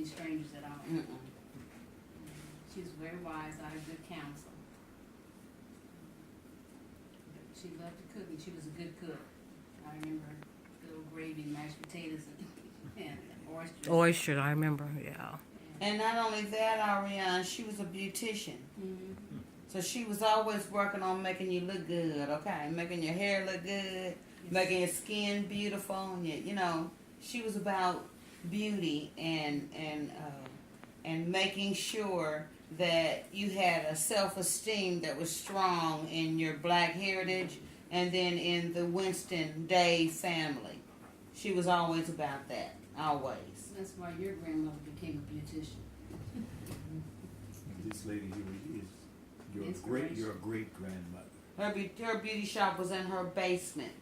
any strangers at all. She was very wise, out of good counsel. She loved to cook, and she was a good cook. I remember good old gravy, mashed potatoes, and oysters. Oysters, I remember, yeah. And not only that, Ariane, she was a beautician. Mm-hmm. So she was always working on making you look good, okay? Making your hair look good, making your skin beautiful, and you know, she was about beauty and making sure that you had a self-esteem that was strong in your black heritage and then in the Winston Day family. She was always about that, always. That's why your grandmother became a beautician. This lady here is your great grandmother. Her beauty shop was in her basement.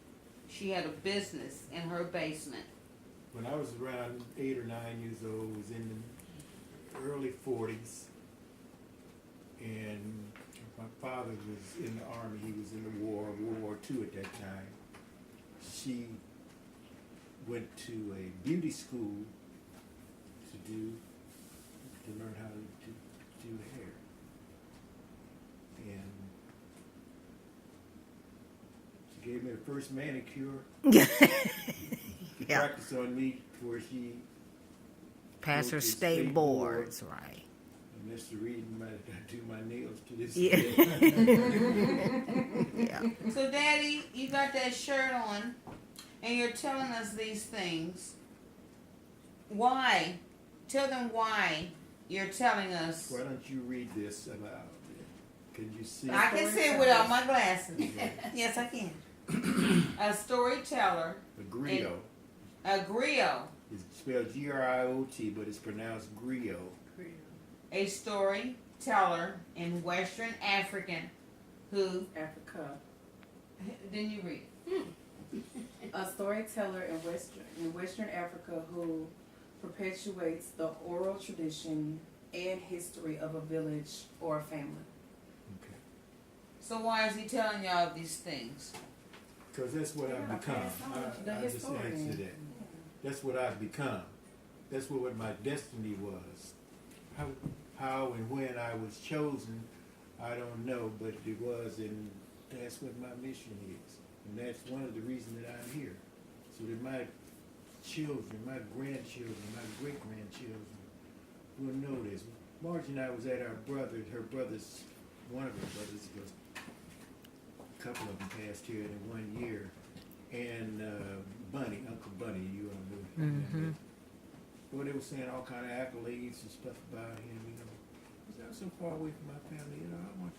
She had a business in her basement. When I was around 8 or 9 years old, was in the early 40s, and my father was in the army. He was in the World War II at that time. She went to a beauty school to learn how to do hair. And she gave me the first manicure. She Yeah. practiced on me before she Pass her go to state boards, right. And Mr. Reed might do my nails to this Yeah. day. Yeah. So, Daddy, you got that shirt on, and you're telling us these things. Why? Tell them why you're telling us. Why don't you read this aloud? Can you see? I can see it without my glasses. Yes, I can. A storyteller. A griot. A griot. It's spelled G-R-I-O-T, but it's pronounced griot. A storyteller in Western African who. Africa. Didn't you read? A storyteller in Western Africa who perpetuates the oral tradition and history of a village or a family. Okay. So why is he telling y'all these things? Because that's what I've become. I just answered that. That's what I've become. That's what my destiny was. How and when I was chosen, I don't know, but it was, and that's what my mission is. And that's one of the reasons that I'm here. So that my children, my grandchildren, my great-grandchildren will know this. Marge and I was at her brother's, one of her brothers, because a couple of them passed here in 1 year, and Uncle Bunny, you all know him. Mm-hmm. Well, they were saying all kind of accolades and stuff about him, you know. He said, I'm so far away from my family, you know, I'd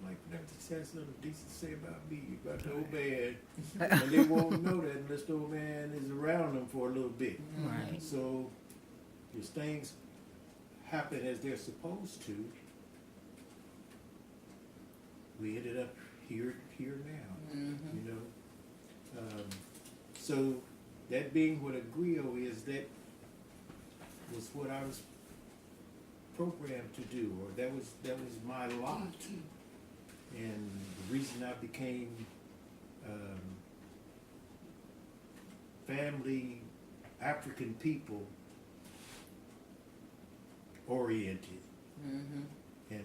like for them to say something decent to say about me, about the old man. And they won't know that unless the old man is around them for a little bit. Right. So, if things happen as they're supposed to, we ended up here now, you know. So, that being what a griot is, that was what I was programmed to do, or that was my lot. And the reason I became family, African people oriented. And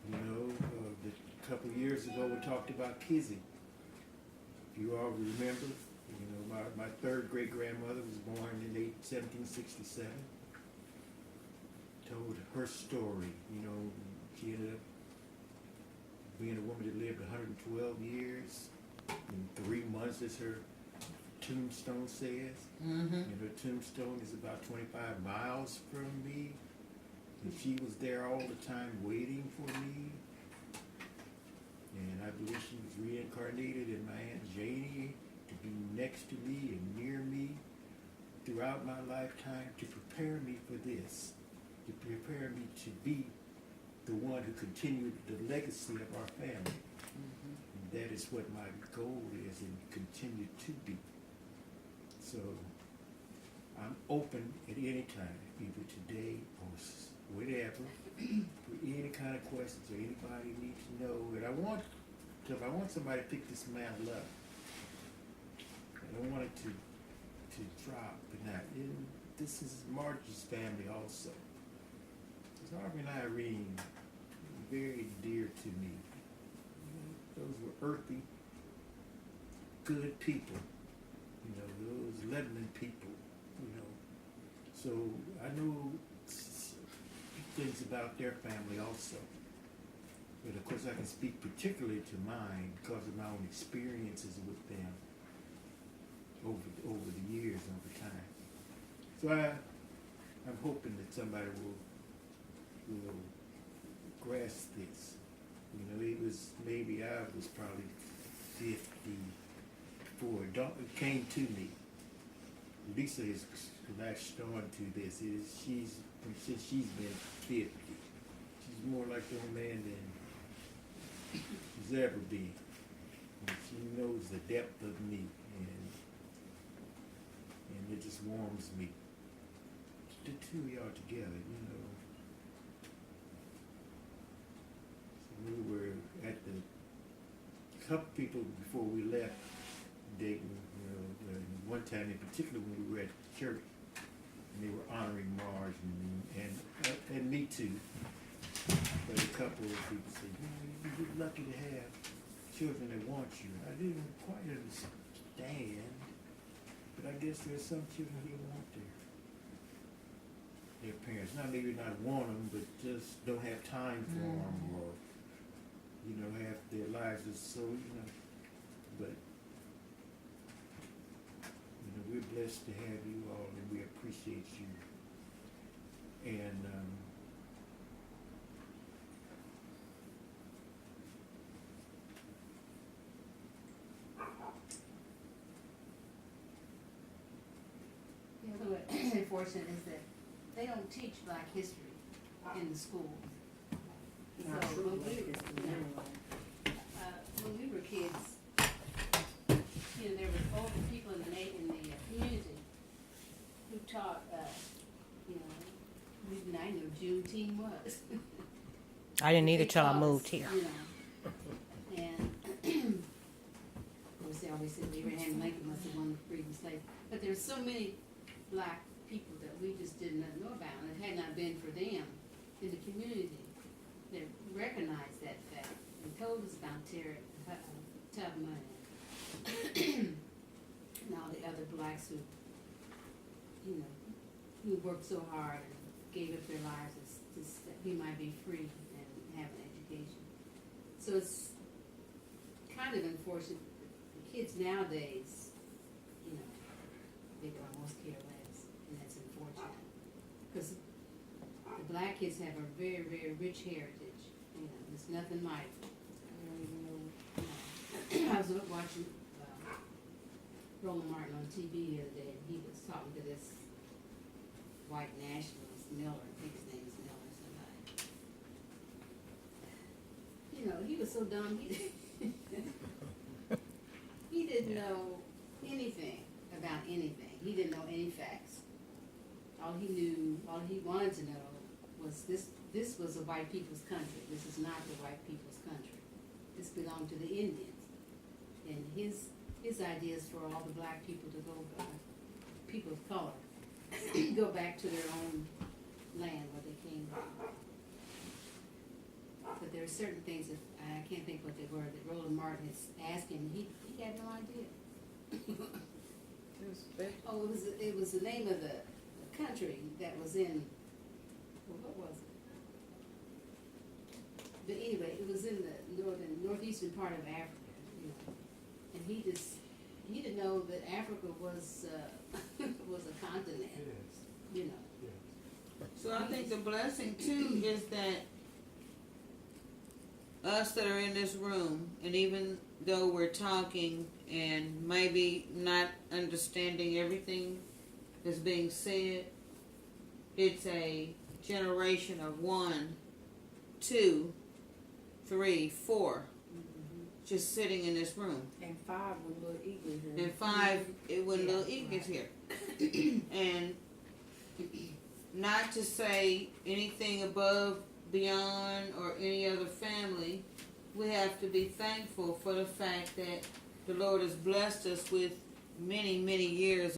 you know, a couple of years ago we talked about Kizzy. If you all remember, you know, my third great grandmother was born in 1767. Told her story. You know, she ended up being a woman that lived 112 years in 3 months, as her tombstone says. And her tombstone is about 25 miles from me. And she was there all the time waiting for me. And I believe she was reincarnated in my Aunt Janie to be next to me and near me throughout my lifetime to prepare me for this, to prepare me to be the one who continued the legacy of our family. And that is what my goal is and continue to be. So I'm open at any time, either today or whatever, for any kind of questions or anybody needs to know. And I want somebody to pick this mantle up. I don't want it to drop. And Now, this is Marge's family also. Harvey and Irene, very dear to me. Those were earthy, good people. You know, those Lebanon people. You know, so I know things about their family also. But of course, I can speak particularly to mine because of my own experiences with them over the years, over time. So I'm hoping that somebody will grasp this. You know, maybe I was probably 54. It came to me. Lisa is latched on to this. Since she's been 50. She's more like the old man than she's ever been. And she knows the depth of me, and it just warms me. The two of y'all together, you know. We were at a couple people before we left Dayton, you know, one time in particular when we were at church, and they were honoring Marge and me too. But a couple of people said, you know, you're lucky to have children that want you. I didn't quite understand, but I guess there's some children who want their parents. Not maybe not want them, but just don't have time for them, or you know, have their lives is so, you know, but, you know, we're blessed to have you all, and we appreciate you. And, You know, what's unfortunate is that they don't teach Black history in the schools. Not So true when Black we, history, anyway. when we were kids, you know, there were older people in the community who taught us, you know, we didn't I know Juneteenth was. I didn't either They till I taught us, moved here. You know, and of course they always said Abraham Lincoln must have won the freedom slave. But there's so many Black people that we just did not know about, and it had not been for them in the community that recognized that fact and told us about Tubman and all the other Blacks who, you know, who worked so hard and gave up their lives just that we might be free and have an education. So it's kind of unfortunate. The kids nowadays, you know, they could almost care less, and that's unfortunate. Because the Black kids have a very, very rich heritage. You know, there's nothing like it. I don't even know. You know. I was watching Roland Martin on TV the other day, and he was talking to this white nationalist, Miller, I think his name is Miller, somebody. You know, he was so dumb, he didn't know anything about anything. He didn't know any facts. All he wanted to know was this was a white people's country. This is not the white people's country. This belonged to the Indians. And his idea is for all the Black people to go, people of color, go back to their own land where they came from. But there are certain things that I can't think what they were that Roland Martin is asking. He had no idea. Oh, it was the name of the country that was in. Well, what was it? But anyway, it was in the northeastern part of Africa, you know. And he didn't know that Africa was was a continent, yes, you know. yes. So I think the blessing too is that us that are in this room, and even though we're talking and maybe not understanding everything that's being said, it's a generation of 1, 2, 3, 4 just sitting in this room. And 5 with little Eagles here. And 5 it when little E gets here. And not to say anything above, beyond, or any other family, we have to be thankful for the fact that the Lord has blessed us with many, many years